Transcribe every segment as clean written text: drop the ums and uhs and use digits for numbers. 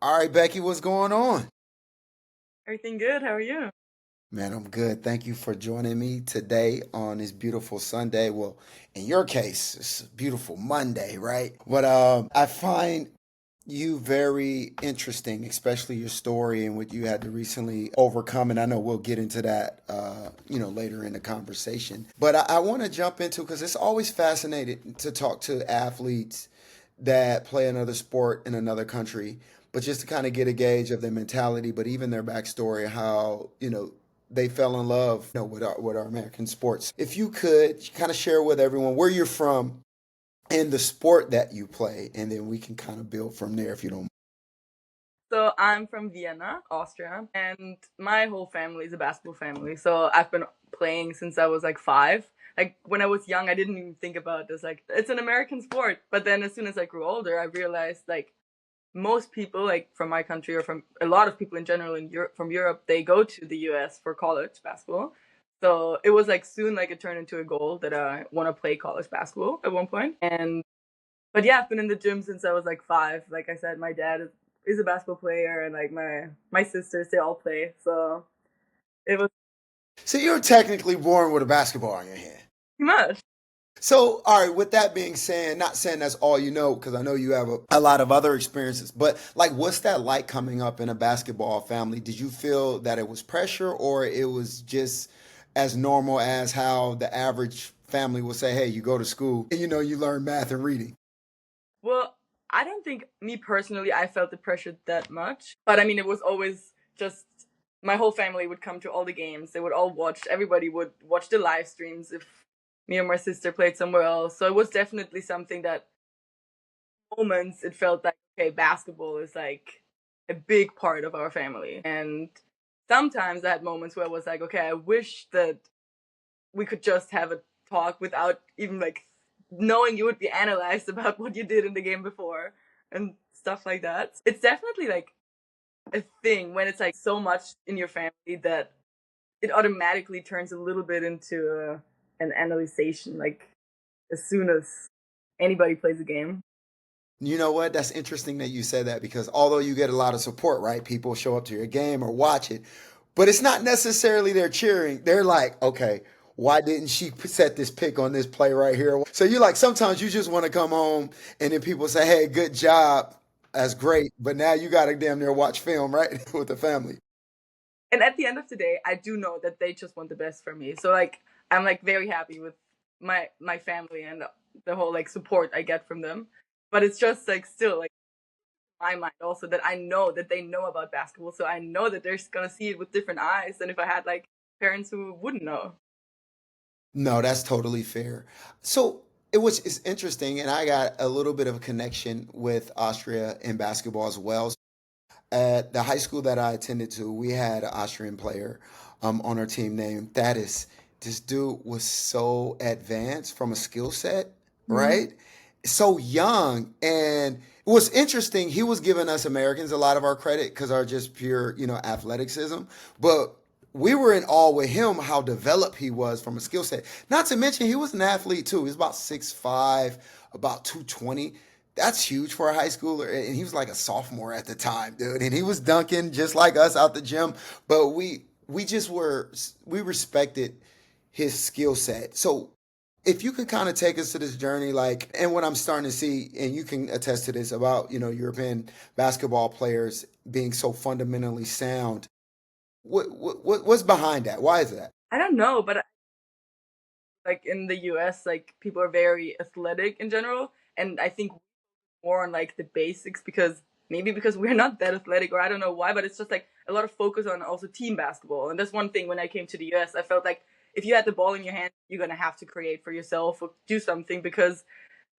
All right, Becky, what's going on? Everything good? How are you? Man, I'm good. Thank you for joining me today on this beautiful Sunday. Well, in your case, it's a beautiful Monday, right? But I find you very interesting, especially your story and what you had to recently overcome. And I know we'll get into that, later in the conversation. But I want to jump into because it's always fascinating to talk to athletes that play another sport in another country, but just to kind of get a gauge of their mentality, but even their backstory, how they fell in love, with our American sports. If you could kind of share with everyone where you're from and the sport that you play, and then we can kind of build from there if you don't. So I'm from Vienna, Austria, and my whole family is a basketball family. So I've been playing since I was like 5. Like when I was young, I didn't even think about this. Like it's an American sport. But then as soon as I grew older, I realized like most people like from my country or from a lot of people in general in Europe from Europe, they go to the US for college basketball. So it was like soon like it turned into a goal that I want to play college basketball at one point. And but yeah, I've been in the gym since I was like 5. Like I said, my dad is a basketball player, and like my sisters, they all play. So it was So you're technically born with a basketball in your hand. too much. So, all right, with that being said, not saying that's all you know, because I know you have a lot of other experiences, but like, what's that like coming up in a basketball family? Did you feel that it was pressure or it was just as normal as how the average family will say, hey, you go to school and you learn math and reading? Well, I don't think me personally I felt the pressure that much, but I mean it was always just my whole family would come to all the games. They would all watch. Everybody would watch the live streams if me or my sister played somewhere else. So it was definitely something that moments it felt like okay, basketball is like a big part of our family. And sometimes I had moments where I was like, okay, I wish that we could just have a talk without even like knowing you would be analyzed about what you did in the game before and stuff like that. It's definitely like a thing when it's like so much in your family that it automatically turns a little bit into an analyzation like as soon as anybody plays a game. You know what? That's interesting that you said that because although you get a lot of support, right? People show up to your game or watch it, but it's not necessarily they're cheering. They're like, okay, why didn't she set this pick on this play right here? So you like sometimes you just want to come home and then people say, hey, good job. That's great. But now you got to damn near watch film, right? With the family. And at the end of the day, I do know that they just want the best for me. So like I'm like very happy with my family and the whole like support I get from them. But it's just like still like my mind also that I know that they know about basketball, so I know that they're gonna see it with different eyes than if I had like parents who wouldn't know. No, that's totally fair. So it's interesting, and I got a little bit of a connection with Austria in basketball as well. At the high school that I attended to, we had an Austrian player on our team named Thaddeus. This dude was so advanced from a skill set, Mm-hmm. right? So young. And it was interesting. He was giving us Americans a lot of our credit because our just pure, athleticism. But we were in awe with him, how developed he was from a skill set. Not to mention, he was an athlete too. He was about 6'5", about 220. That's huge for a high schooler. And he was like a sophomore at the time, dude. And he was dunking just like us out the gym. But we just we respected his skill set. So if you could kind of take us to this journey, like, and what I'm starting to see, and you can attest to this about, European basketball players being so fundamentally sound. What's behind that? Why is that? I don't know, but like in the US, like people are very athletic in general, and I think more on like the basics because maybe because we're not that athletic or I don't know why, but it's just like a lot of focus on also team basketball. And that's one thing when I came to the US, I felt like if you had the ball in your hand, you're gonna have to create for yourself or do something because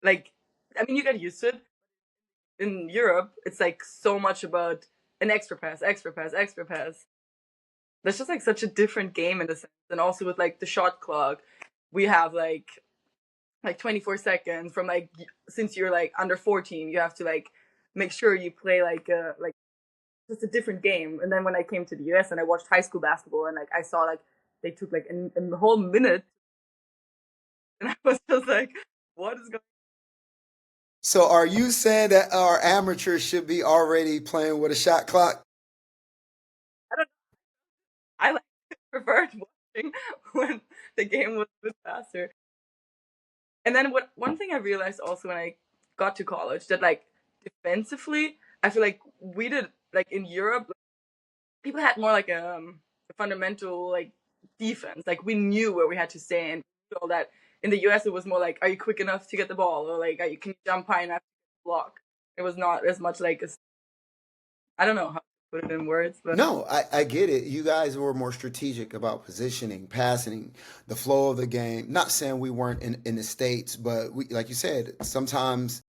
like I mean you get used to it. In Europe, it's like so much about an extra pass, extra pass, extra pass. That's just like such a different game in the sense. And also with like the shot clock, we have like 24 seconds from like since you're like under 14, you have to like make sure you play like just a different game. And then when I came to the US and I watched high school basketball and like I saw like they took like a whole minute and I was just like, what is going So are you saying that our amateurs should be already playing with a shot clock? I don't. I like preferred watching when the game was faster. And then what one thing I realized also when I got to college that like defensively, I feel like we did like in Europe, like, people had more like a fundamental like defense. Like we knew where we had to stand, all that. In the US, it was more like, are you quick enough to get the ball, or like, can you jump high enough to block? It was not as much like I don't know how to put it in words, but No, I get it. You guys were more strategic about positioning, passing, the flow of the game. Not saying we weren't in the States, but we, like you said, sometimes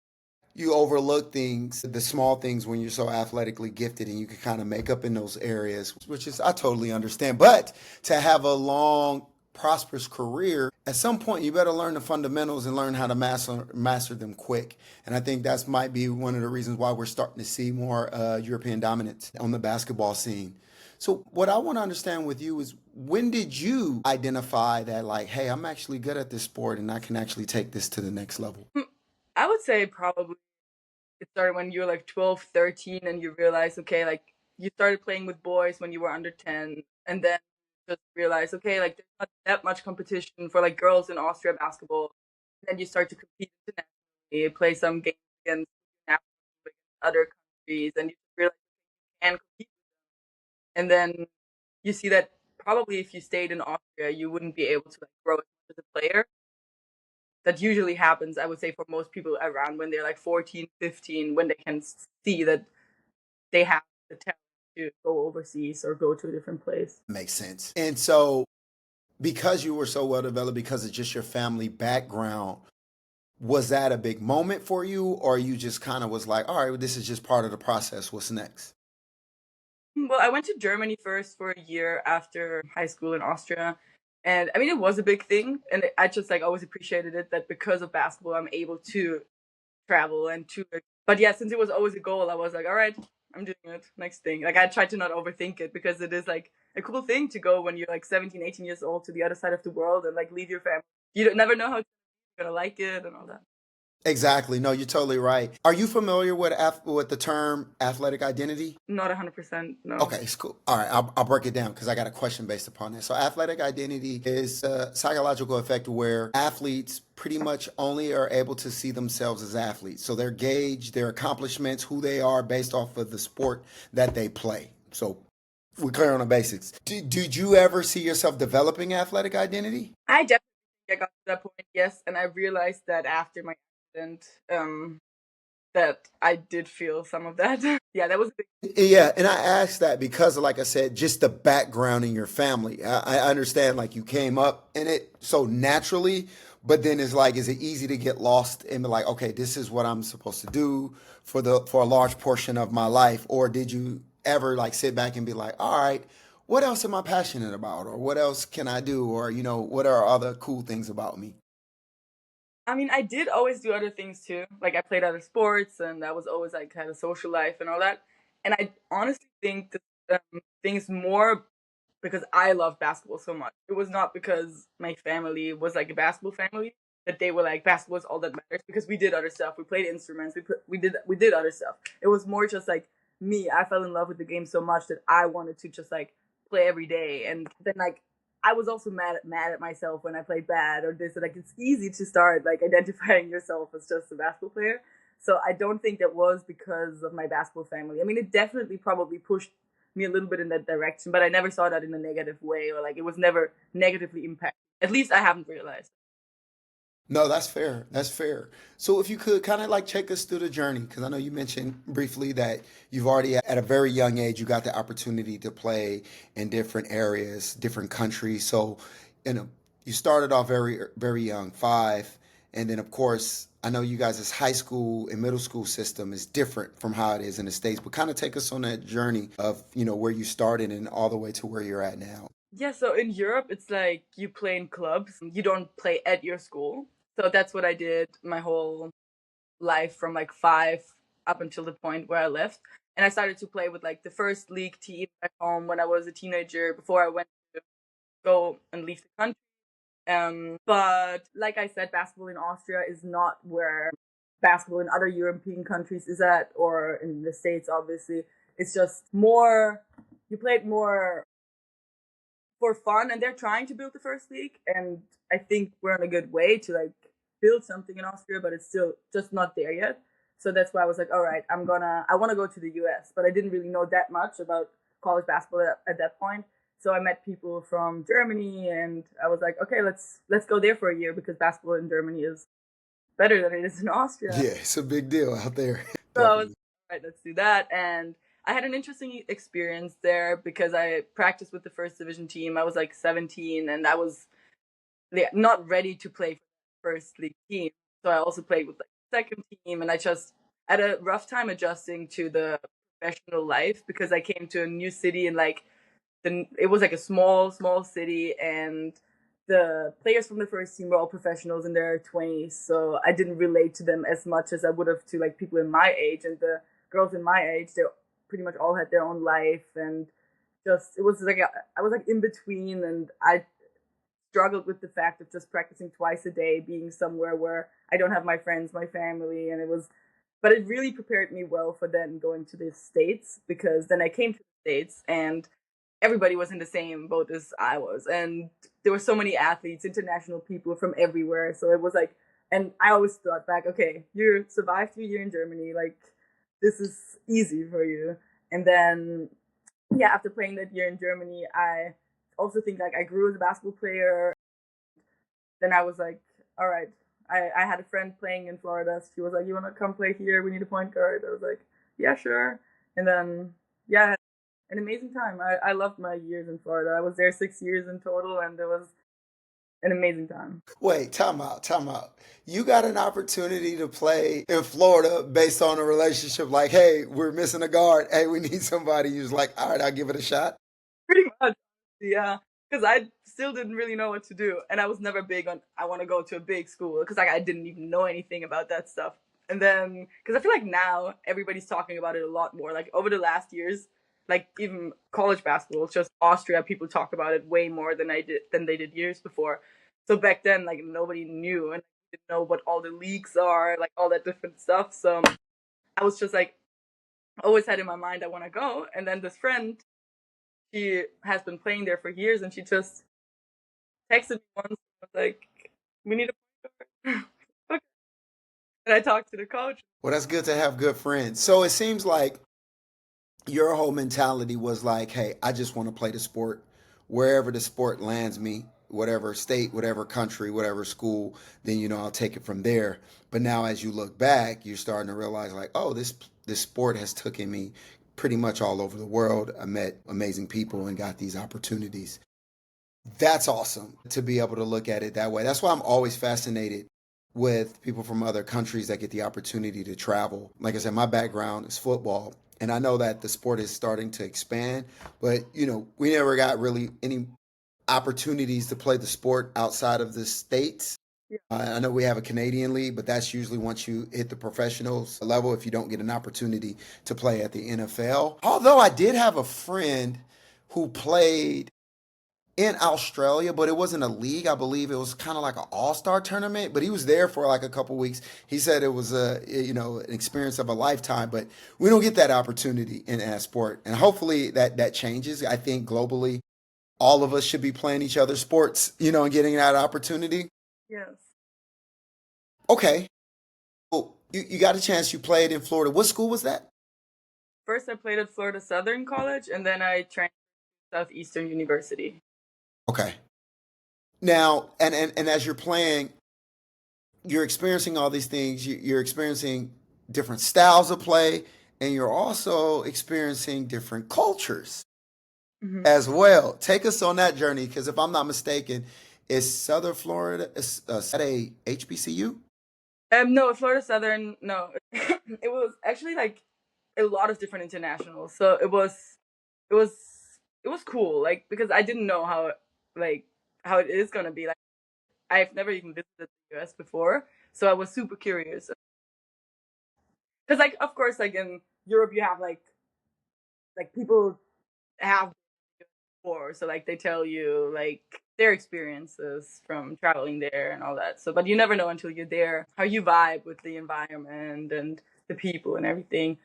you overlook things, the small things when you're so athletically gifted and you can kind of make up in those areas, which is, I totally understand. But to have a long, prosperous career, at some point you better learn the fundamentals and learn how to master them quick. And I think that's might be one of the reasons why we're starting to see more European dominance on the basketball scene. So what I want to understand with you is when did you identify that like, hey, I'm actually good at this sport and I can actually take this to the next level? I would say probably it started when you were like 12, 13, and you realize, okay, like you started playing with boys when you were under 10, and then just realize, okay, like there's not that much competition for like girls in Austria basketball. And then you start to compete internationally, play some games against other countries, and you realize you can compete. And then you see that probably if you stayed in Austria, you wouldn't be able to like grow as much as a player. That usually happens, I would say, for most people around when they're like 14, 15, when they can see that they have the talent to go overseas or go to a different place. Makes sense. And so, because you were so well developed, because of just your family background, was that a big moment for you, or you just kind of was like, all right, well, this is just part of the process. What's next? Well, I went to Germany first for a year after high school in Austria. And I mean, it was a big thing. And I just like always appreciated it that because of basketball, I'm able to travel and to. But yeah, since it was always a goal, I was like, all right, I'm doing it. Next thing. Like, I tried to not overthink it because it is like a cool thing to go when you're like 17, 18 years old to the other side of the world and like leave your family. You don't, never know how you're going to like it and all that. Exactly. No, you're totally right. Are you familiar with with the term athletic identity? Not 100%, no. Okay, it's cool. All right, I'll break it down because I got a question based upon that. So, athletic identity is a psychological effect where athletes pretty much only are able to see themselves as athletes. So, they're gauged, their accomplishments, who they are based off of the sport that they play. So, we're clear on the basics. Did you ever see yourself developing athletic identity? I definitely think I got to that point, yes. And I realized that after my accident, that I did feel some of that. Yeah, that was a big. Yeah, and I asked that because, like I said, just the background in your family. I understand, like you came up in it so naturally, but then it's like, is it easy to get lost and be like, okay, this is what I'm supposed to do for a large portion of my life, or did you ever like sit back and be like, all right, what else am I passionate about, or what else can I do, or what are other cool things about me? I mean, I did always do other things too. Like I played other sports, and I was always like had a social life and all that. And I honestly think that things more because I love basketball so much. It was not because my family was like a basketball family that they were like basketball is all that matters. Because we did other stuff. We played instruments. We did other stuff. It was more just like me. I fell in love with the game so much that I wanted to just like play every day. And then like I was also mad at myself when I played bad or this. Like it's easy to start like identifying yourself as just a basketball player. So I don't think that was because of my basketball family. I mean, it definitely probably pushed me a little bit in that direction, but I never saw that in a negative way or like it was never negatively impacted. At least I haven't realized. No, that's fair. That's fair. So if you could kind of like take us through the journey, because I know you mentioned briefly that you've already at a very young age, you got the opportunity to play in different areas, different countries. So, you know, you started off very young, 5, and then of course, I know you guys' high school and middle school system is different from how it is in the States, but kind of take us on that journey of, where you started and all the way to where you're at now. Yeah, so in Europe, it's like you play in clubs. You don't play at your school. So that's what I did my whole life from like 5 up until the point where I left. And I started to play with like the first league team back home when I was a teenager before I went to go and leave the country. But like I said, basketball in Austria is not where basketball in other European countries is at, or in the States, obviously. It's just more, you play it more for fun, and they're trying to build the first league, and I think we're on a good way to like build something in Austria, but it's still just not there yet. So that's why I was like, all right, I want to go to the US, but I didn't really know that much about college basketball at that point. So I met people from Germany, and I was like, okay, let's go there for a year because basketball in Germany is better than it is in Austria. Yeah, it's a big deal out there. So I was Definitely. all right, let's do that. And I had an interesting experience there because I practiced with the first division team. I was like 17, and I was not ready to play for the first league team. So I also played with like the second team, and I just had a rough time adjusting to the professional life because I came to a new city, and like it was like a small city, and the players from the first team were all professionals in their 20s, so I didn't relate to them as much as I would have to like people in my age. And the girls in my age, they pretty much all had their own life, and just it was like I was like in between, and I struggled with the fact of just practicing twice a day, being somewhere where I don't have my friends, my family, and but it really prepared me well for then going to the States, because then I came to the States and everybody was in the same boat as I was, and there were so many athletes, international people from everywhere. So it was like, and I always thought back, okay, you survived your year in Germany, like this is easy for you. And then, yeah, after playing that year in Germany, I also think like I grew as a basketball player. Then I was like, all right. I had a friend playing in Florida. She was like, you want to come play here? We need a point guard. I was like, yeah, sure. And then, yeah, an amazing time. I loved my years in Florida. I was there 6 years in total, and it was an amazing time. Wait, time out, time out. You got an opportunity to play in Florida based on a relationship like, hey, we're missing a guard. Hey, we need somebody. You was like, all right, I'll give it a shot. Pretty much, yeah. Because I still didn't really know what to do, and I was never big on I want to go to a big school because like I didn't even know anything about that stuff. And then because I feel like now everybody's talking about it a lot more. Like over the last years, like even college basketball, it's just Austria, people talk about it way more than they did years before. So back then, like nobody knew and didn't know what all the leagues are, like all that different stuff. So I was just like always had in my mind I want to go. And then this friend, she has been playing there for years, and she just texted me once and was like, "We need a point guard." Okay. And I talked to the coach. Well, that's good to have good friends. So it seems like your whole mentality was like, hey, I just want to play the sport wherever the sport lands me, whatever state, whatever country, whatever school, then I'll take it from there. But now as you look back, you're starting to realize like, oh, this sport has taken me pretty much all over the world. I met amazing people and got these opportunities. That's awesome to be able to look at it that way. That's why I'm always fascinated with people from other countries that get the opportunity to travel. Like I said, my background is football, and I know that the sport is starting to expand, but we never got really any opportunities to play the sport outside of the states. Yeah. I know we have a Canadian league, but that's usually once you hit the professionals level if you don't get an opportunity to play at the NFL. Although I did have a friend who played in Australia, but it wasn't a league. I believe it was kind of like an all-star tournament, but he was there for like a couple weeks. He said it was an experience of a lifetime, but we don't get that opportunity in that sport. And hopefully that changes. I think globally all of us should be playing each other's sports, and getting that opportunity. Yes. Okay. Well, you got a chance, you played in Florida. What school was that? First, I played at Florida Southern College, and then I transferred to Southeastern University. Okay. Now, and as you're playing, you're experiencing all these things. You're experiencing different styles of play, and you're also experiencing different cultures Mm-hmm. as well. Take us on that journey, because if I'm not mistaken, is Southern Florida is that a HBCU? No, Florida Southern. No, it was actually like a lot of different internationals. So it was, it was cool. Like because I didn't know like how it is gonna be. Like I've never even visited the US before, so I was super curious. Because like of course like in Europe you have like people have before, so like they tell you like their experiences from traveling there and all that. So, but you never know until you're there how you vibe with the environment and the people and everything.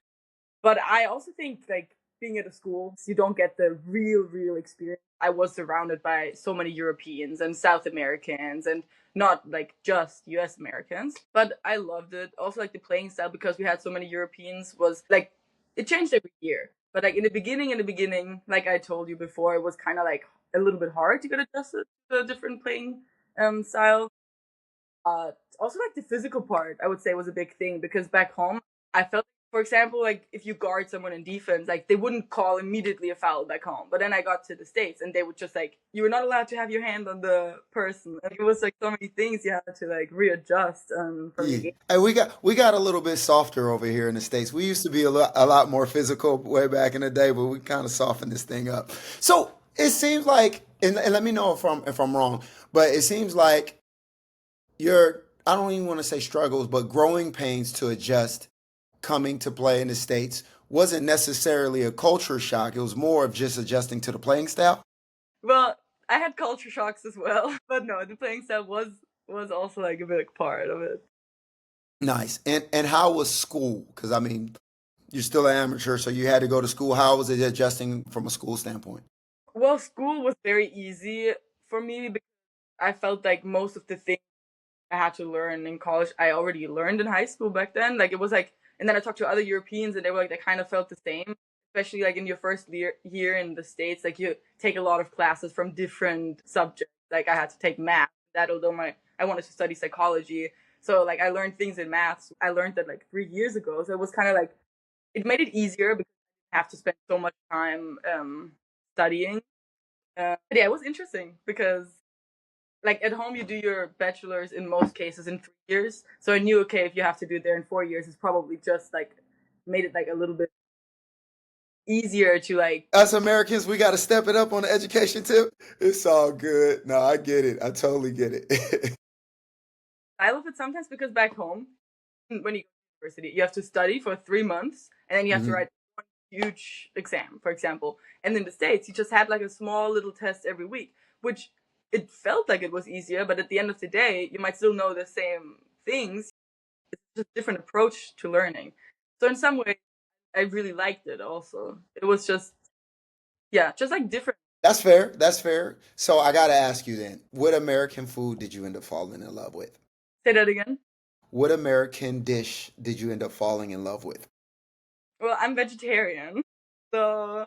But I also think like being at a school, you don't get the real experience. I was surrounded by so many Europeans and South Americans and not like just US Americans. But I loved it. Also like the playing style because we had so many Europeans was like it changed every year. But like in the beginning, like I told you before, it was kind of like a little bit hard to get adjusted to a different playing style. Also like the physical part, I would say was a big thing because back home, I felt, for example, like if you guard someone in defense, like they wouldn't call immediately a foul back home. But then I got to the States and they would just like, you were not allowed to have your hand on the person. And it was like so many things you had to like readjust from your Yeah. game. And we got a little bit softer over here in the States. We used to be a lot more physical way back in the day, but we kind of softened this thing up. So it seems like, and let me know if I'm wrong, but it seems like your, I don't even want to say struggles, but growing pains to adjust coming to play in the States wasn't necessarily a culture shock. It was more of just adjusting to the playing style. Well, I had culture shocks as well, but no, the playing style was also like a big part of it. Nice. And how was school? Because I mean, you're still an amateur, so you had to go to school. How was it adjusting from a school standpoint? Well, school was very easy for me because I felt like most of the things I had to learn in college I already learned in high school back then. Like it was like, and then I talked to other Europeans and they were like, they kind of felt the same, especially like in your first year in the States. Like you take a lot of classes from different subjects. Like I had to take math, that although I wanted to study psychology. So like I learned things in maths. I learned that like 3 years ago. So it was kind of like, it made it easier because I didn't have to spend so much time studying. But yeah, it was interesting because like at home you do your bachelor's in most cases in 3 years. So I knew okay, if you have to do it there in 4 years, it's probably just like made it like a little bit easier to like. Us Americans, we got to step it up on the education tip. It's all good. No, I get it. I totally get it. I love it sometimes because back home, when you go to university, you have to study for 3 months and then you have to Hmm. write one huge exam, for example. And in the States, you just had like a small little test every week, which it felt like it was easier, but at the end of the day, you might still know the same things. It's just a different approach to learning. So in some way, I really liked it also. It was just, yeah, just like different. That's fair. That's fair. So I got to ask you then, what American food did you end up falling in love with? Say that again. What American dish did you end up falling in love with? Well, I'm vegetarian, so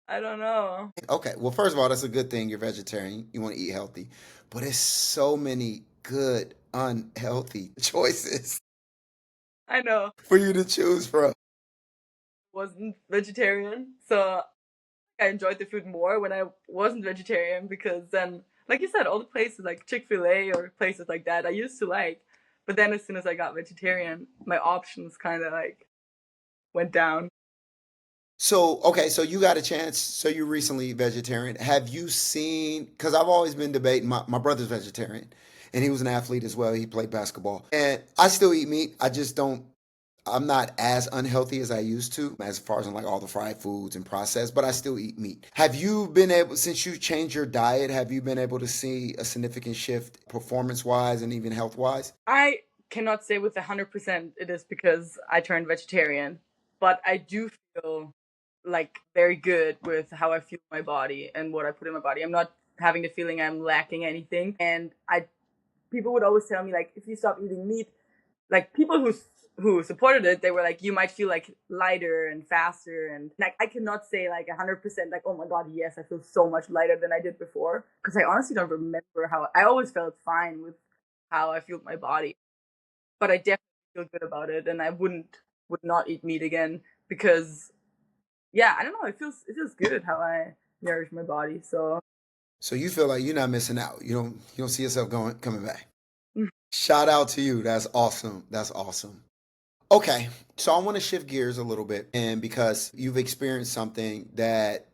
I don't know. Okay, well, first of all, that's a good thing. You're vegetarian. You want to eat healthy, but it's so many good unhealthy choices I know. for you to choose from. Wasn't vegetarian, so I enjoyed the food more when I wasn't vegetarian because then, like you said, all the places like Chick-fil-A or places like that I used to like, but then as soon as I got vegetarian, my options kind of like went down. So, okay, so you got a chance. So you recently vegetarian. Have you seen, because I've always been debating, my brother's vegetarian and he was an athlete as well. He played basketball. And I still eat meat. I just don't, I'm not as unhealthy as I used to, as far as in like all the fried foods and processed, but I still eat meat. Have you been able, since you changed your diet, have you been able to see a significant shift performance wise and even health wise? I cannot say with 100% it is because I turned vegetarian, but I do feel like very good with how I feel my body and what I put in my body. I'm not having the feeling I'm lacking anything. And I people would always tell me like if you stop eating meat, like people who supported it, they were like you might feel like lighter and faster and like I cannot say like 100% like oh my god yes I feel so much lighter than I did before because I honestly don't remember how I always felt fine with how I feel my body, but I definitely feel good about it and I would not eat meat again because yeah I don't know it feels good how I nourish my body so. So you feel like you're not missing out. You don't see yourself going coming back. Shout out to you. That's awesome. That's awesome. Okay, so I want to shift gears a little bit, and because you've experienced something that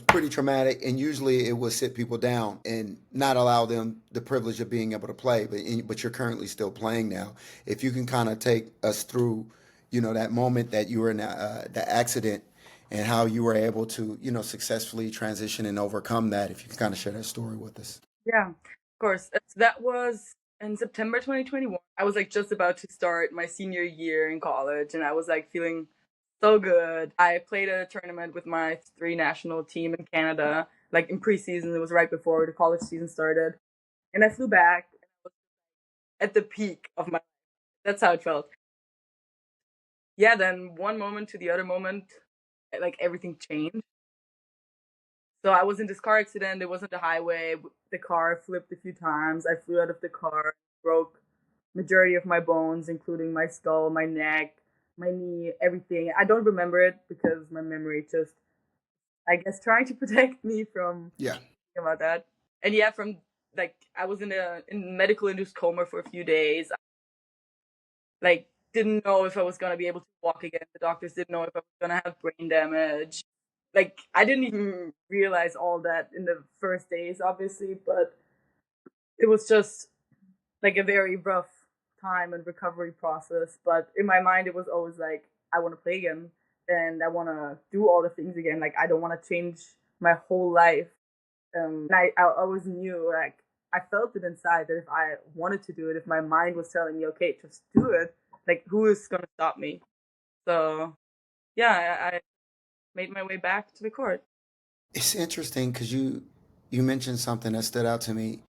pretty traumatic, and usually it will sit people down and not allow them the privilege of being able to play. But you're currently still playing now. If you can kind of take us through, that moment that you were in the accident, and how you were able to, successfully transition and overcome that. If you can kind of share that story with us. Yeah, of course. That was in September 2021. I was like just about to start my senior year in college, and I was like feeling so good. I played a tournament with my three national team in Canada, like in preseason. It was right before the college season started, and I flew back at the peak of my. That's how it felt. Yeah. Then one moment to the other moment, like everything changed. So I was in this car accident. It wasn't the highway. The car flipped a few times. I flew out of the car, broke majority of my bones, including my skull, my neck, my knee, everything. I don't remember it because my memory just, I guess, trying to protect me from Yeah. thinking about that. And yeah, from like I was in medical induced coma for a few days. Like didn't know if I was gonna be able to walk again. The doctors didn't know if I was gonna have brain damage. Like I didn't even realize all that in the first days, obviously, but it was just like a very rough time and recovery process. But in my mind, it was always like I want to play again and I want to do all the things again. Like I don't want to change my whole life. I always knew like I felt it inside that if I wanted to do it, if my mind was telling me, okay, just do it, like who is gonna stop me? So yeah, I made my way back to the court. It's interesting because you mentioned something that stood out to me.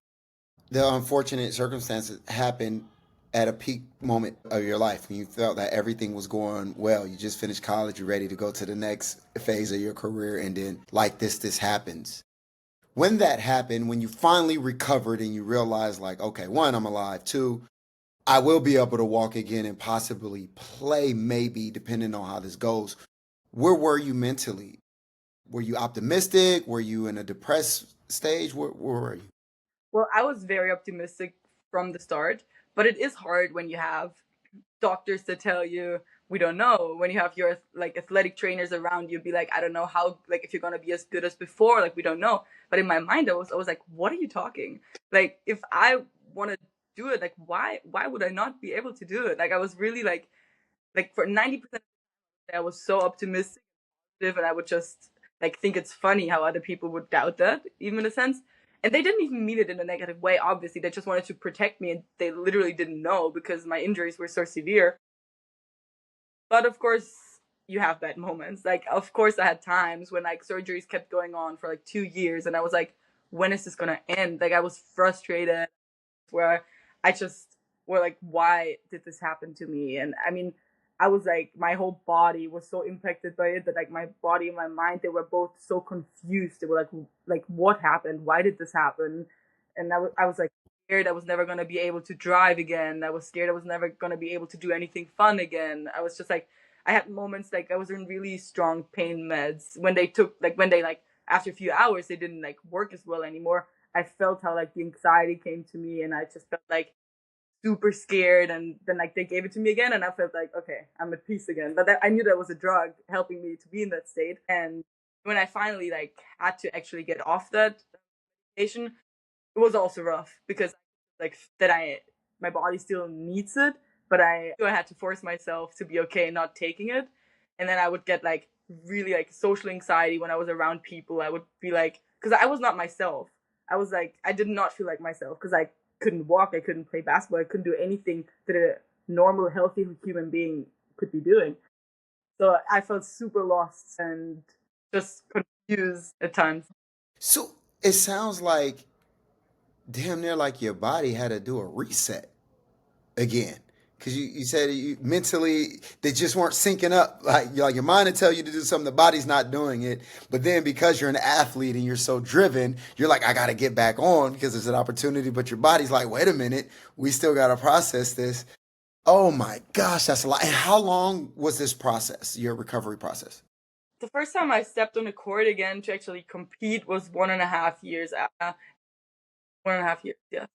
The unfortunate circumstances happened at a peak moment of your life when you felt that everything was going well. You just finished college, you're ready to go to the next phase of your career, and then like this happens. When that happened, when you finally recovered and you realized, like, okay, one, I'm alive. Two, I will be able to walk again and possibly play, maybe, depending on how this goes. Where were you mentally? Were you optimistic? Were you in a depressed stage? Where were you? Well, I was very optimistic from the start, but it is hard when you have doctors that tell you we don't know, when you have your like athletic trainers around you be like I don't know how, like if you're going to be as good as before, like we don't know. But in my mind I was like, what are you talking, like if I want to do it, like why would I not be able to do it? Like I was really like for 90% I was so optimistic, and I would just like think it's funny how other people would doubt that, even in a sense. And they didn't even mean it in a negative way, obviously. They just wanted to protect me, and they literally didn't know because my injuries were so severe. But of course, you have bad moments. Like, of course, I had times when like surgeries kept going on for like 2 years, and I was like, when is this gonna end? Like, I was frustrated, where I just were like, why did this happen to me? And I mean, I was like, my whole body was so impacted by it that like my body and my mind, they were both so confused. They were like what happened? Why did this happen? And I was like scared I was never gonna be able to drive again. I was scared I was never gonna be able to do anything fun again. I was just like, I had moments like I was in really strong pain meds when they took when they like after a few hours they didn't like work as well anymore. I felt how like the anxiety came to me, and I just felt like super scared. And then like they gave it to me again, and I felt like, okay, I'm at peace again. But I knew that was a drug helping me to be in that state. And when I finally like had to actually get off that medication, it was also rough because like that I my body still needs it, but I had to force myself to be okay not taking it. And then I would get like really like social anxiety when I was around people. I would be like, because I was not myself. I was like, I did not feel like myself because I couldn't walk, I couldn't play basketball, I couldn't do anything that a normal, healthy human being could be doing. So I felt super lost and just confused at times. So it sounds like damn near like your body had to do a reset again. Because you said you mentally they just weren't syncing up. Like your mind would tell you to do something, the body's not doing it. But then because you're an athlete and you're so driven, you're like, I got to get back on because there's an opportunity. But your body's like, wait a minute, we still got to process this. Oh my gosh, that's a lot. And how long was this process, your recovery process? The first time I stepped on a court again to actually compete was 1.5 years after. 1.5 years, yeah.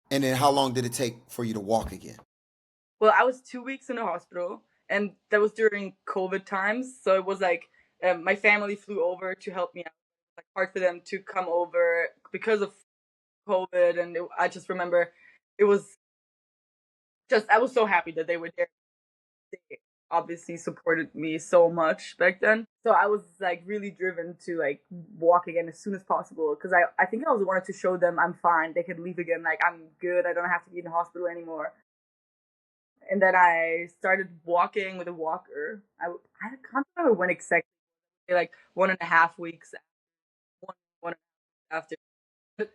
And then how long did it take for you to walk again? Well, I was 2 weeks in the hospital, and that was during COVID times. So it was like my family flew over to help me out. It was like hard for them to come over because of COVID, and I just remember it was just I was so happy that they were there. obviously supported me so much back then. So I was like really driven to like walk again as soon as possible because I think I also wanted to show them I'm fine. They could leave again. Like I'm good. I don't have to be in the hospital anymore. And then I started walking with a walker. I can't remember when exactly, like 1.5 weeks, one after. But,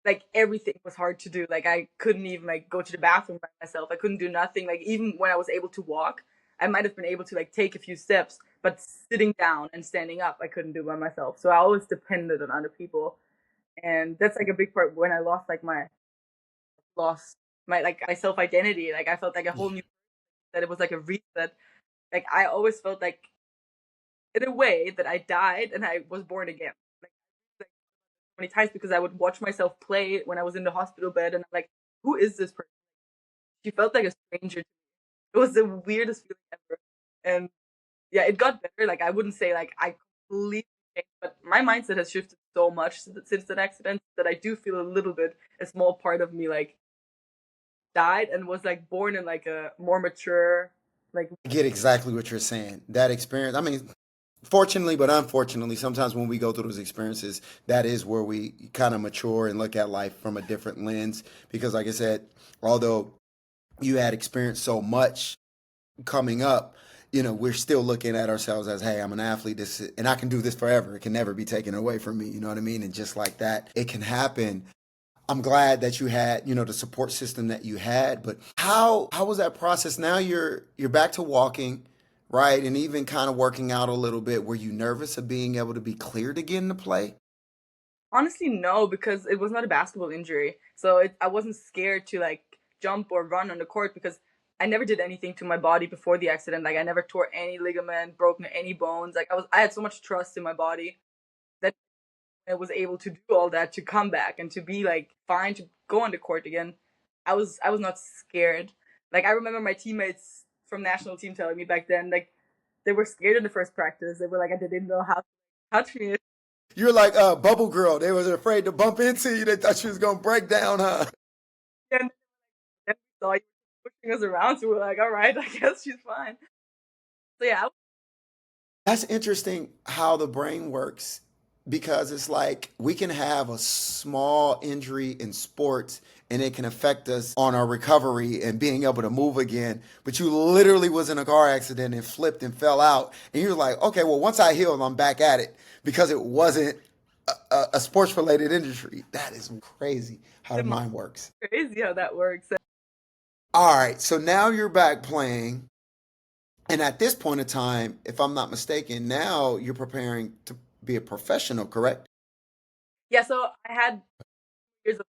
like everything was hard to do. Like I couldn't even like go to the bathroom by myself. I couldn't do nothing. Like even when I was able to walk, I might have been able to like take a few steps, but sitting down and standing up, I couldn't do by myself. So I always depended on other people, and that's like a big part when I lost my like my self identity. Like I felt like a whole new that it was like a reset. Like I always felt like in a way that I died and I was born again. Like many times because I would watch myself play when I was in the hospital bed and I'm like, who is this person? She felt like a stranger to me. It was the weirdest feeling ever. And yeah, it got better. Like I wouldn't say like I completely changed, but my mindset has shifted so much since that accident that I do feel a little bit a small part of me like died and was like born in like a more mature like I get exactly what you're saying. That experience, I mean, fortunately, but unfortunately, sometimes when we go through those experiences, that is where we kind of mature and look at life from a different lens. Because, like I said, although you had experienced so much coming up, we're still looking at ourselves as, hey, I'm an athlete, and I can do this forever. It can never be taken away from me. You know what I mean? And just like that, it can happen. I'm glad that you had, the support system that you had, but how was that process? Now you're back to walking, right? And even kind of working out a little bit. Were you nervous of being able to be cleared again to play? honestly no because it was not a basketball injury. So I wasn't scared to like jump or run on the court because I never did anything to my body before the accident. Like I never tore any ligament, broken any bones. Like I had so much trust in my body that I was able to do all that to come back and to be like fine to go on the court again. I was not scared. Like I remember my teammates from national team telling me back then, like they were scared in the first practice. They were like, I didn't know how to touch me. You're like Bubble Girl. They was afraid to bump into you. They thought you was gonna break down, huh? And then we saw you pushing us around, so we're like, all right, I guess she's fine. So yeah, That's interesting how the brain works because it's like we can have a small injury in sports and it can affect us on our recovery and being able to move again. But you literally was in a car accident and flipped and fell out. And you're like, okay, well, once I heal, I'm back at it because it wasn't a sports related injury. That is crazy how the it's mind works. crazy how that works. All right, so now you're back playing. And at this point in time, if I'm not mistaken, now you're preparing to be a professional, correct? Yeah, so I had years of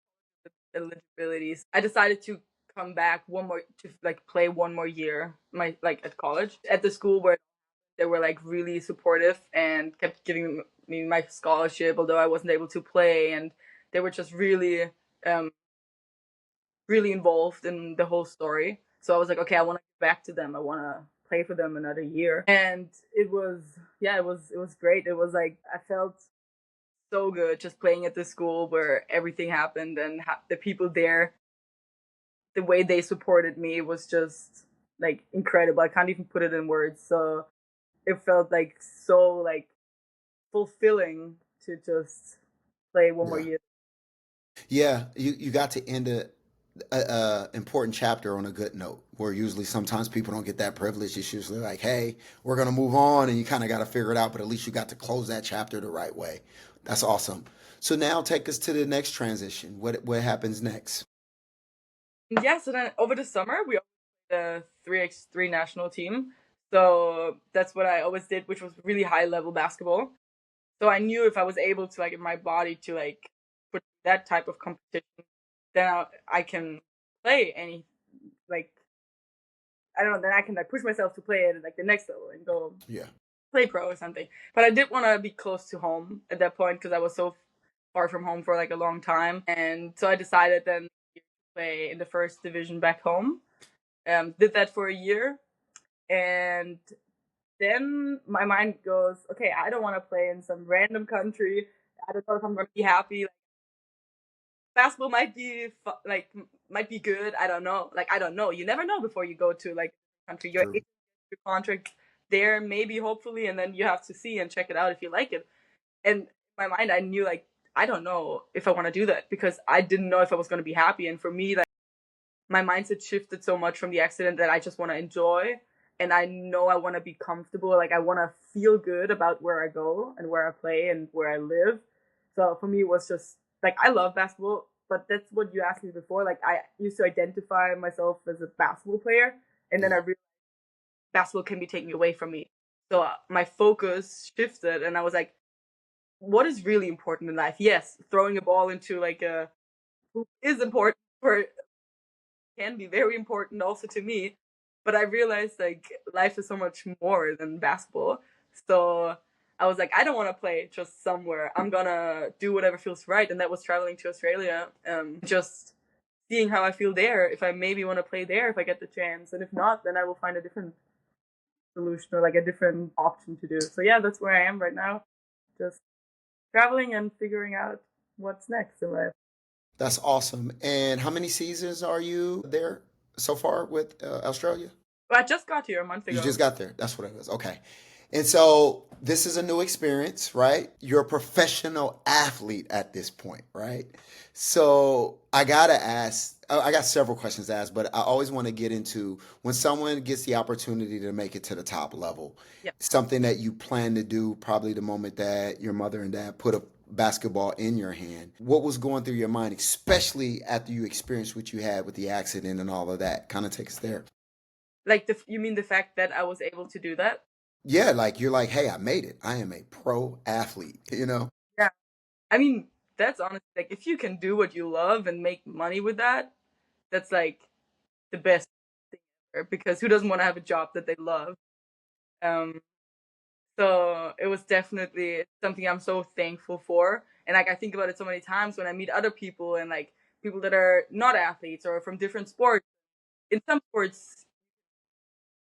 eligibilities. I decided to come back one more to like play one more year, my like at college at the school where they were like really supportive and kept giving me my scholarship, although I wasn't able to play, and they were just really um really involved in the whole story. So I was like, okay, I want to get back to them. I want to play for them another year. And it was, yeah, it was great. It was like I felt so good just playing at the school where everything happened and the people there, the way they supported me was just like incredible. I can't even put it in words. So it felt like so like fulfilling to just play one more Yeah. year. Yeah, you got to end a important chapter on a good note. Where usually sometimes people don't get that privilege. It's usually like, hey, we're gonna move on, and you kind of got to figure it out. But at least you got to close that chapter the right way. That's awesome. So now take us to the next transition. What happens next? Yeah, so then over the summer we the 3x3 national team. So that's what I always did, which was really high level basketball. So I knew if I was able to like in my body to like put that type of competition, then I can play any like I don't know. Then I can like push myself to play at like the next level and go Yeah. play pro or something. But I did want to be close to home at that point because I was so far from home for like a long time, and so I decided then to play in the first division back home. Did that for a year, and then my mind goes, okay, I don't want to play in some random country. I don't know if I'm gonna be happy. Like, basketball might be like might be good. I don't know. Like I don't know. You never know before you go to like a country. Your True. agent your contract there, maybe, hopefully, and then you have to see and check it out if you like it. And in my mind, I knew like I don't know if I want to do that because I didn't know if I was going to be happy. And for me, like my mindset shifted so much from the accident that I just want to enjoy. And I know I want to be comfortable. Like I want to feel good about where I go and where I play and where I live. So for me, it was just like I love basketball, but that's what you asked me before. Like I used to identify myself as a basketball player, and then I Yeah. realized basketball can be taken away from me. So my focus shifted, and I was like, what is really important in life? Yes, throwing a ball into like a hoop is important for can be very important also to me. But I realized like life is so much more than basketball. So I was like, I don't want to play just somewhere. I'm gonna do whatever feels right, and that was traveling to Australia. Just seeing how I feel there. If I maybe want to play there, if I get the chance, and if not, then I will find a different solution or like a different option to do. So yeah, that's where I am right now. Just traveling and figuring out what's next in life. That's awesome. And how many seasons are you there so far with Australia? But I just got here a month You ago. just got there. That's what it was. Okay. And so this is a new experience, right? You're a professional athlete at this point, right? So I got to ask, I got several questions to ask, but I always want to get into when someone gets the opportunity to make it to the top level, Yeah. something that you plan to do probably the moment that your mother and dad put a basketball in your hand. What was going through your mind, especially after you experienced what you had with the accident and all of that? Kind of take us there. Like you mean the fact that I was able to do that? Yeah, like you're like, hey, I made it. I am a pro athlete, you know? Yeah. I mean, that's honestly like if you can do what you love and make money with that, that's like the best thing ever. Because who doesn't want to have a job that they love? Um, so it was definitely something I'm so thankful for. And like I think about it so many times when I meet other people and like people that are not athletes or from different sports. In some sports,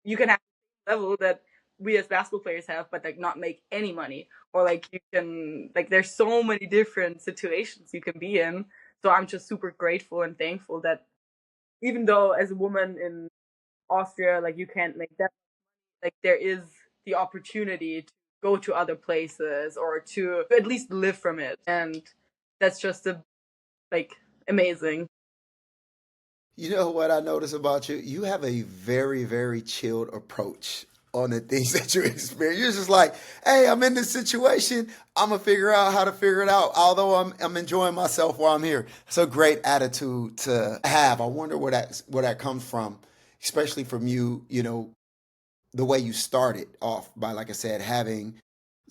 you can have the level that we as basketball players have, but like not make any money. Or like you can like there's so many different situations you can be in. So I'm just super grateful and thankful that even though as a woman in Austria, like you can't make that, like there is the opportunity to go to other places or to at least live from it. And that's just a like amazing. You know what I notice about you? You have a very, very chilled approach on the things that you experience. You're just like, hey, I'm in this situation. I'm gonna figure out how to figure it out. Although I'm enjoying myself while I'm here. It's a great attitude to have. I wonder where that comes from, especially from you. You know, the way you started off by, like I said, having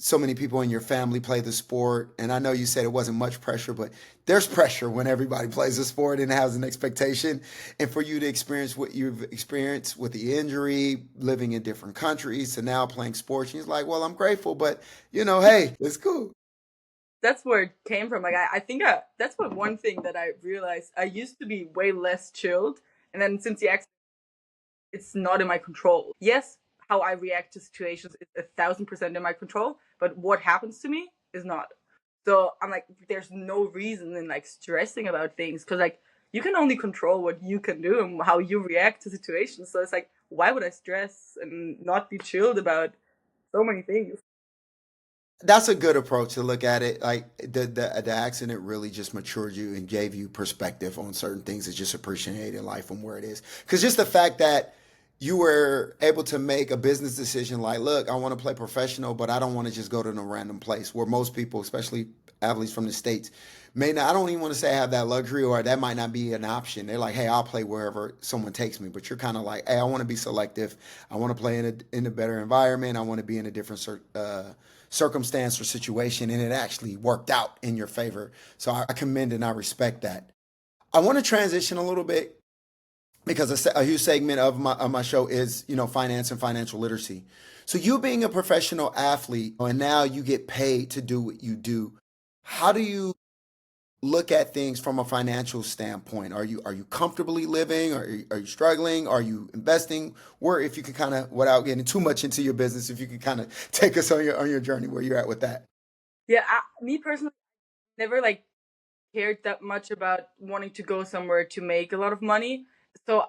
so many people in your family play the sport. And I know you said it wasn't much pressure, but there's pressure when everybody plays a sport and has an expectation. And for you to experience what you've experienced with the injury, living in different countries, to now playing sports, you're like, well, I'm grateful, but hey, it's cool. That's where it came from. Like I think that's what one thing that I realized. I used to be way less chilled, and then since the accident, it's not in my control. Yes, how I react to situations is 1,000% in my control, but what happens to me is not. So I'm like, there's no reason in like stressing about things because like you can only control what you can do and how you react to situations. So it's like, why would I stress and not be chilled about so many things? That's a good approach to look at it. Like the accident really just matured you and gave you perspective on certain things that just appreciate in life and where it is. Because just the fact that you were able to make a business decision like, look, I want to play professional, but I don't want to just go to no random place where most people, especially athletes from the States, may not, I don't even want to say have that luxury or that might not be an option. They're like, hey, I'll play wherever someone takes me. But you're kind of like, hey, I want to be selective. I want to play in a better environment. I want to be in a different circumstance or situation. And it actually worked out in your favor. So I commend and I respect that. I want to transition a little bit because a huge segment of my show is finance and financial literacy. So you being a professional athlete and now you get paid to do what you do, how do you look at things from a financial standpoint? Are you comfortably living? Are you struggling? Are you investing? Where, if you could kind of, without getting too much into your business, if you could kind of take us on your journey where you're at with that. Yeah, me personally, never like cared that much about wanting to go somewhere to make a lot of money. So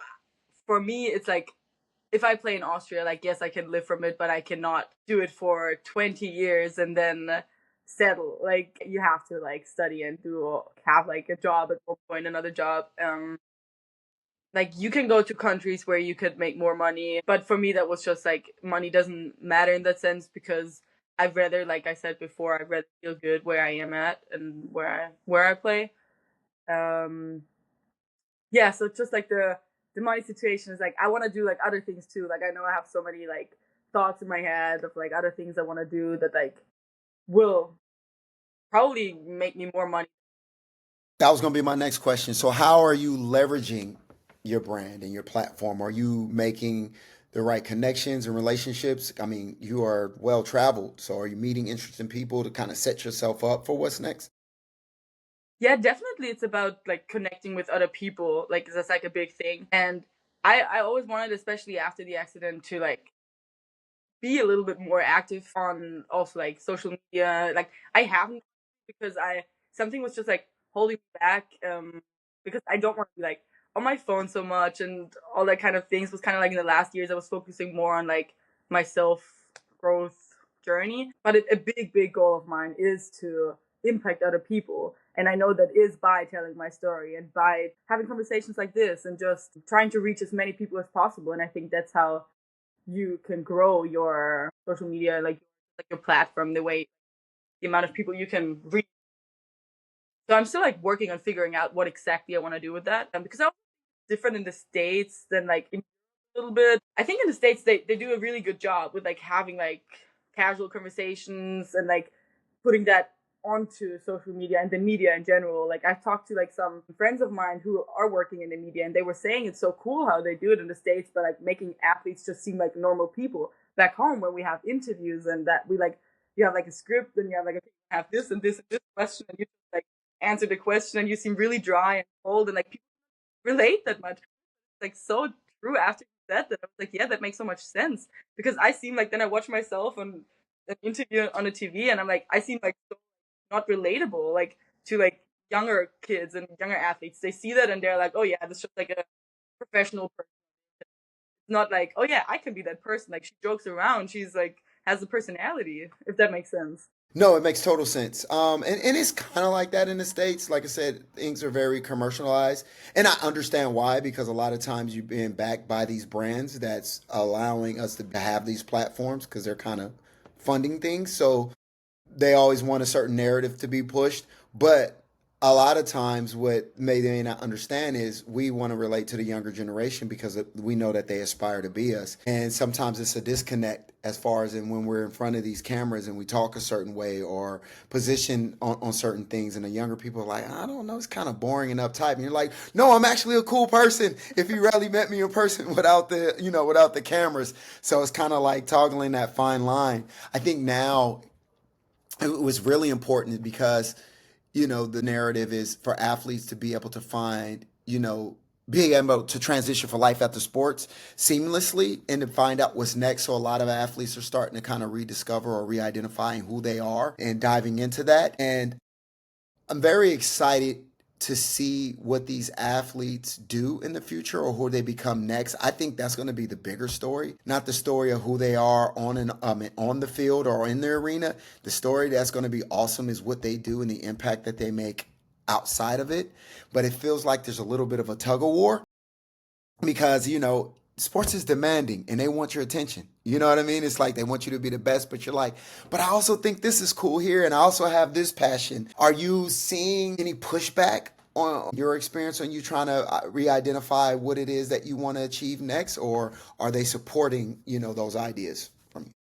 for me, it's like if I play in Austria, like, yes, I can live from it, but I cannot do it for 20 years and then settle. Like, you have to like study and have like a job at one point, another job. Like, you can go to countries where you could make more money, but for me that was just like, money doesn't matter in that sense, because I'd rather, like I said before, I'd rather feel good where I am at and where I play. Um, yeah, so it's just like the money situation is like, I want to do like other things too. Like, I know I have so many like thoughts in my head of like other things I want to do that like will probably make me more money. That was going to be my next question. So, how are you leveraging your brand and your platform? Are you making the right connections and relationships? I mean, you are well traveled. So, are you meeting interesting people to kind of set yourself up for what's next? Yeah, definitely it's about like connecting with other people. Like, that's like a big thing. And I always wanted, especially after the accident, to like be a little bit more active on also like social media. Like, I haven't, because I something was just like holding me back, because I don't want to be like on my phone so much and all that kind of things. Was kind of like in the last years I was focusing more on like my self growth journey. But a big goal of mine is to impact other people, and I know that is by telling my story and by having conversations like this and just trying to reach as many people as possible. And I think that's how you can grow your social media, like your platform, the amount of people you can reach. So I'm still like working on figuring out what exactly I want to do with that, because I'm different in the States than like in a little bit. I think in the States they do a really good job with like having like casual conversations and like putting that onto social media and the media in general. Like, I've talked to like some friends of mine who are working in the media, and they were saying it's so cool how they do it in the States, but like making athletes just seem like normal people. Back home, when we have interviews and that we like, you have like a script and you have like, okay, you have this and this and this question, and you just like answer the question, and you seem really dry and cold, and like people relate that much. Like, so true after you said that. I was like, yeah, that makes so much sense. Because I seem like, then I watch myself on an interview on the TV, and I'm like, I seem like so not relatable, like to like younger kids and younger athletes. They see that and they're like, oh yeah, this is just like a professional person. It's not like, oh yeah, I can be that person. Like, she jokes around. She's like, has a personality, if that makes sense. No, it makes total sense. And it's kind of like that in the States. Like I said, things are very commercialized. And I understand why, because a lot of times you're being backed by these brands that's allowing us to have these platforms because they're kind of funding things. So they always want a certain narrative to be pushed. But a lot of times, what they may not understand is we want to relate to the younger generation because we know that they aspire to be us. And sometimes it's a disconnect as far as in when we're in front of these cameras and we talk a certain way or position on certain things. And the younger people are like, I don't know, it's kind of boring and uptight. And you're like, no, I'm actually a cool person if you really met me in person without without the cameras. So it's kind of like toggling that fine line. I think now it was really important because the narrative is for athletes to be able to find, being able to transition for life after sports seamlessly and to find out what's next. So a lot of athletes are starting to kind of rediscover or re-identifying who they are and diving into that. And I'm very excited to see what these athletes do in the future or who they become next. I think that's going to be the bigger story, not the story of who they are on the field or in the arena. The story that's going to be awesome is what they do and the impact that they make outside of it. But it feels like there's a little bit of a tug of war because sports is demanding and they want your attention. You know what I mean? It's like they want you to be the best, but you're like, but I also think this is cool here and I also have this passion. Are you seeing any pushback on your experience on you trying to re-identify what it is that you want to achieve next, or are they supporting those ideas from you?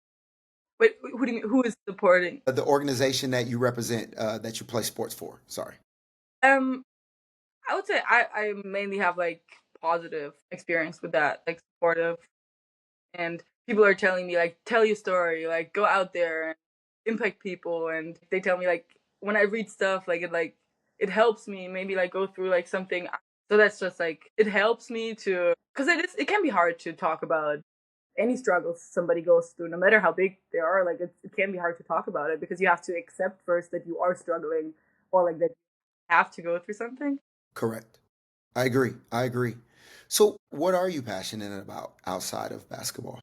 Wait, who do you mean, who is supporting? The organization that you represent, that you play sports for. Sorry. Um, I would say I mainly have like positive experience with that, like supportive, and people are telling me like, tell your story, like go out there and impact people. And they tell me like, when I read stuff, like it helps me maybe like go through like something. So that's just like, it helps me to, because it can be hard to talk about any struggles somebody goes through, no matter how big they are. Like, it can be hard to talk about it because you have to accept first that you are struggling, or like that you have to go through something. Correct. I agree. I agree. So What are you passionate about outside of basketball?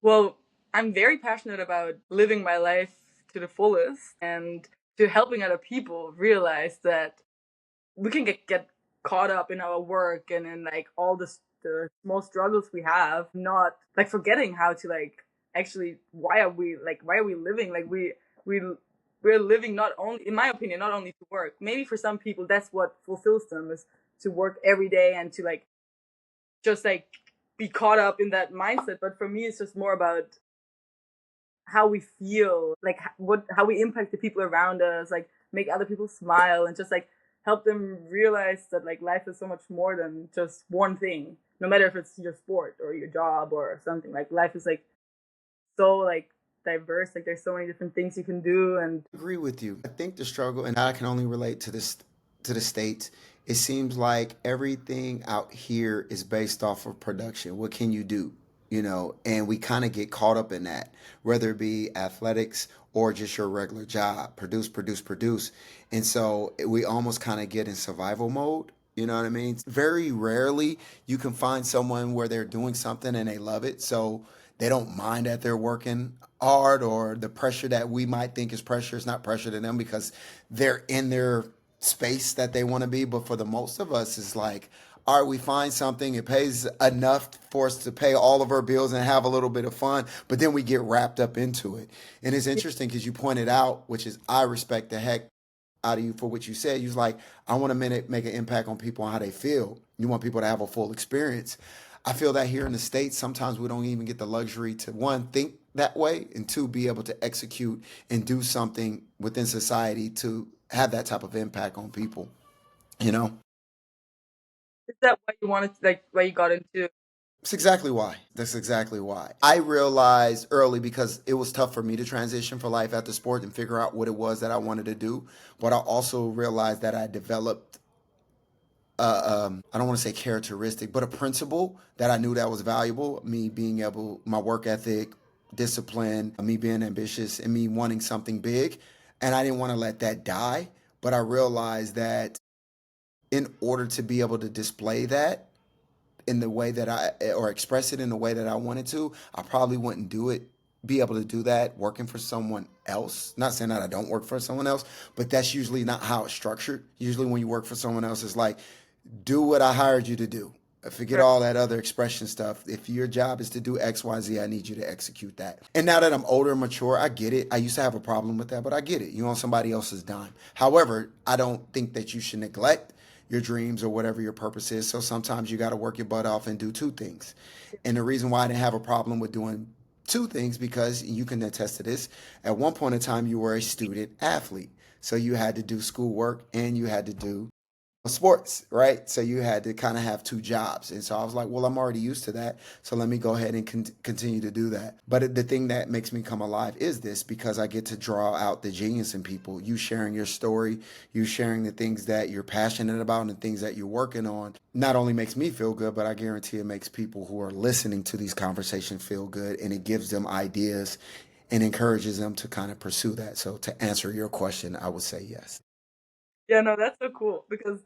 Well, I'm very passionate about living my life to the fullest and to helping other people realize that we can get caught up in our work and in like all the small struggles we have, not like forgetting how to like actually why are we living like we we're living not only in my opinion not only to work. Maybe for some people that's what fulfills them is to work every day and to like just like be caught up in that mindset. But for me, it's just more about how we feel, like what how we impact the people around us, like make other people smile and just like help them realize that like life is so much more than just one thing. No matter if it's your sport or your job or something, like life is like so like diverse. Like there's so many different things you can do, and Agree with you. I think the struggle, and I can only relate to this to the states. It seems like everything out here is based off of production. What can you do? You know, and we kind of get caught up in that, whether it be athletics or just your regular job, produce, produce, produce. And so we almost kind of get in survival mode. You know what I mean? Very rarely you can find someone where they're doing something and they love it. So they don't mind that they're working hard, or the pressure that we might think is pressure is not pressure to them because they're in their space that they want to be. But for the most of us, it's like, all right, we find something, it pays enough for us to pay all of our bills and have a little bit of fun, but then we get wrapped up into it. And it's interesting because you pointed out, which is I respect the heck out of you for what you said. You was like, I want to make an impact on people and how they feel. You want people to have a full experience. I feel that here in the States, sometimes we don't even get the luxury to one, think that way, and two, be able to execute and do something within society to have that type of impact on people, you know? is that why you wanted to, like why you got into? That's exactly why. That's exactly why. I realized early because it was tough for me to transition for life after sport and figure out what it was that I wanted to do. But I also realized that I developed I don't want to say characteristic, but a principle that I knew that was valuable. Me being able, my work ethic, discipline, me being ambitious, and me wanting something big. And I didn't want to let that die. But I realized that in order to be able to display that in the way that or express it in the way that I wanted to, I probably wouldn't be able to do that working for someone else. Not saying that I don't work for someone else, but that's usually not how it's structured. Usually when you work for someone else, it's like, do what I hired you to do. Forget Right. all that other expression stuff. If your job is to do X, Y, Z, I need you to execute that. And now that I'm older and mature, I get it. I used to have a problem with that, but I get it. You're on somebody else's dime. However, I don't think that you should neglect your dreams or whatever your purpose is. So sometimes you got to work your butt off and do two things. And the reason why I didn't have a problem with doing two things, because you can attest to this, at one point in time, you were a student athlete. So you had to do schoolwork and you had to do sports, right? So you had to kind of have two jobs. And so I was like, well, I'm already used to that. So let me go ahead and continue to do that. But the thing that makes me come alive is this, because I get to draw out the genius in people. You sharing your story, you sharing the things that you're passionate about and the things that you're working on, not only makes me feel good, but I guarantee it makes people who are listening to these conversations feel good, and it gives them ideas and encourages them to kind of pursue that. So to answer your question, I would say yes. Yeah, no, that's so cool because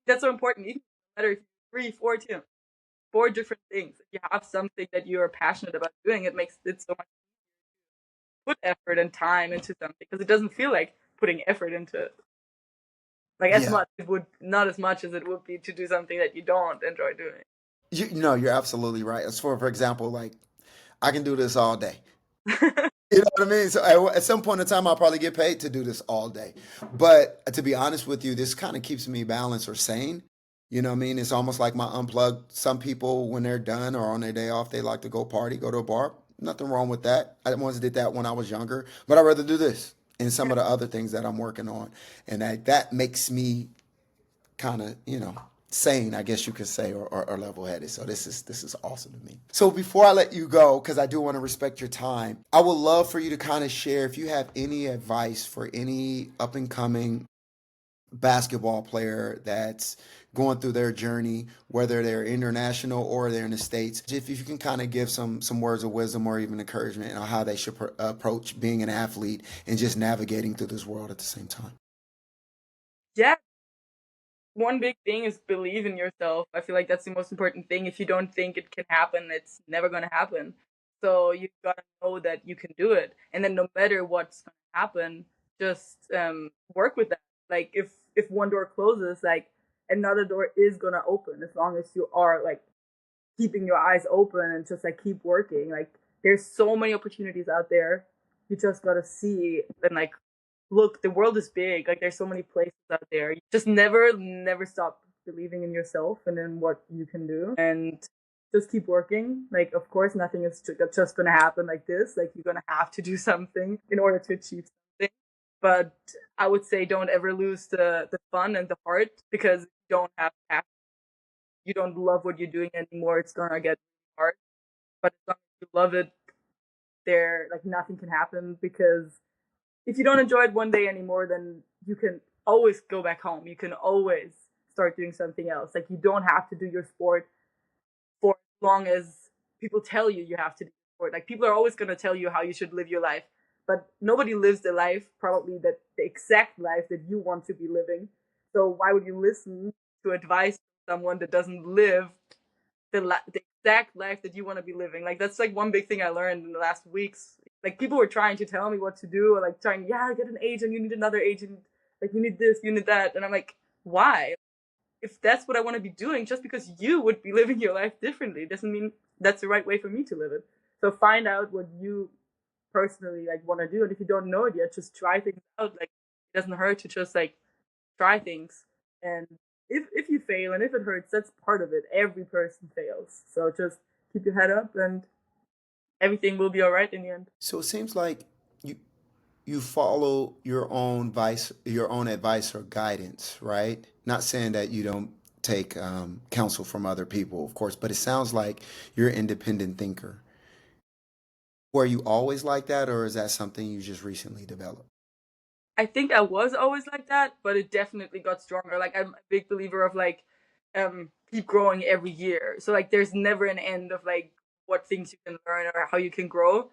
that's so important. Even no matter if you're three, four different things. If you have something that you're passionate about doing, it makes it so much put effort and time into something because it doesn't feel like putting effort into it. Like as Yeah. much it would not as much as it would be to do something that you don't enjoy doing. You know, you're absolutely right. As for example, like I can do this all day. You know what I mean? So at some point in time, I'll probably get paid to do this all day. But to be honest with you, this kind of keeps me balanced or sane. You know what I mean? It's almost like my unplug. Some people, when they're done or on their day off, they like to go party, go to a bar. Nothing wrong with that. I once did that when I was younger, but I'd rather do this and some Yeah, of the other things that I'm working on. And that makes me kind of, sane, I guess you could say, or level headed. So this is awesome to me. So before I let you go, because I do want to respect your time, I would love for you to kind of share if you have any advice for any up and coming basketball player that's going through their journey, whether they're international or they're in the states. If you can kind of give some words of wisdom or even encouragement on how they should approach being an athlete and just navigating through this world at the same time. yeah. one big thing is believe in yourself. I feel like that's the most important thing. If you don't think it can happen, it's never gonna happen. So you gotta know that you can do it, and then no matter what's gonna happen, just work with that. Like if one door closes, like another door is gonna open as long as you are like keeping your eyes open and just like keep working. Like there's so many opportunities out there. You just gotta see and like look, the world is big. Like there's so many places out there. You just never stop believing in yourself and in what you can do, and just keep working. Like of course, nothing is just gonna happen like this. Like you're gonna have to do something in order to achieve something. But I would say don't ever lose the fun and the heart, because you don't have passion, you don't love what you're doing anymore, it's gonna get hard. But as long as you love it, there like nothing can happen, because if you don't enjoy it one day anymore, then you can always go back home. You can always start doing something else. Like you don't have to do your sport for as long as people tell you you have to do sport. Like people are always going to tell you how you should live your life, but nobody lives the life probably that the exact life that you want to be living. So why would you listen to advice from someone that doesn't live the exact life that you want to be living? Like that's like one big thing I learned in the last weeks. Like people were trying to tell me what to do, or like trying, yeah, get an agent, you need another agent, like you need this, you need that, and I'm like, why? If that's what I want to be doing, just because you would be living your life differently doesn't mean that's the right way for me to live it. So find out what you personally like want to do, and if you don't know it yet, just try things out. Like it doesn't hurt to just like try things, and if you fail and if it hurts, that's part of it. Every person fails, so just keep your head up, and everything will be all right in the end. So it seems like you you follow your own advice or guidance, right? Not saying that you don't take counsel from other people, of course, but it sounds like you're an independent thinker. Were you always like that, or is that something you just recently developed? I think I was always like that, but it definitely got stronger. Like I'm a big believer of like keep growing every year. So like there's never an end of like what things you can learn or how you can grow.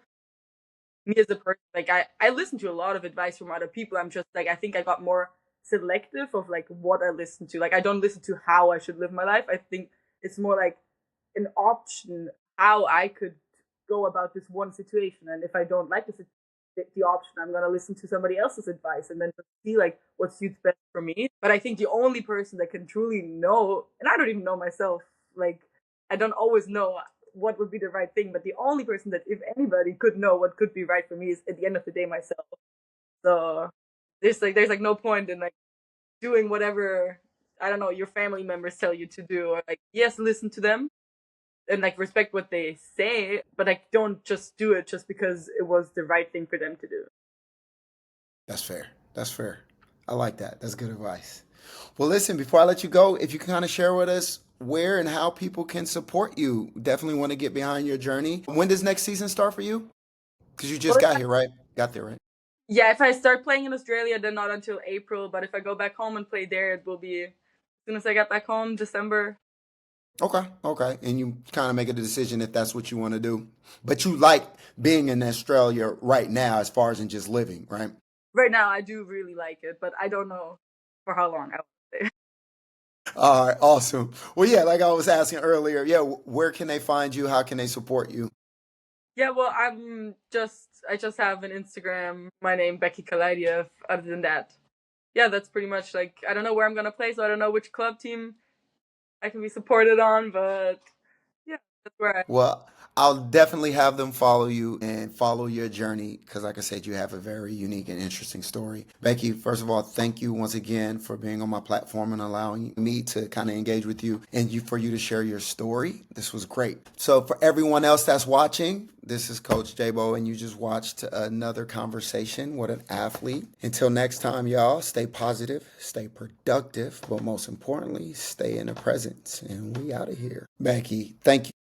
Me as a person, like I listen to a lot of advice from other people. I'm just like I think I got more selective of like what I listen to. Like I don't listen to how I should live my life. I think it's more like an option how I could go about this one situation. And if I don't like the option, I'm gonna listen to somebody else's advice and then just see like what suits best for me. But I think the only person that can truly know, and I don't even know myself, like I don't always know what would be the right thing, but the only person that if anybody could know what could be right for me is at the end of the day myself. So there's like no point in like doing whatever, I don't know, your family members tell you to do, or like yes, listen to them and like respect what they say, but like don't just do it just because it was the right thing for them to do. That's fair. That's fair. I like that. That's good advice. Well, listen, before I let you go, if you can kind of share with us where and how people can support you, definitely want to get behind your journey. When does next season start for you? Because you just Well, got here, right? Got there, right? yeah, if I start playing in Australia, then not until April. But if I go back home and play there, it will be as soon as I get back home, December. Okay, okay. And you kind of make a decision if that's what you want to do. But you like being in Australia right now as far as in just living, right? Right now, I do really like it, but I don't know for how long I will stay. All right, awesome. Well, yeah, like I was asking earlier, yeah, where can they find you? How can they support you? Yeah, well, I just have an Instagram. My name Bekki. Other than that, yeah, that's pretty much like I don't know where I'm gonna play, so I don't know which club team I can be supported on, but yeah, that's where I. Well, I'll definitely have them follow you and follow your journey because, like I said, you have a very unique and interesting story. Becky, first of all, thank you once again for being on my platform and allowing me to kind of engage with you and for you to share your story. This was great. So, for everyone else that's watching, this is Coach Jabo, and you just watched another conversation with an athlete. Until next time, y'all, stay positive, stay productive, but most importantly, stay in the present. And we out of here. Becky, thank you.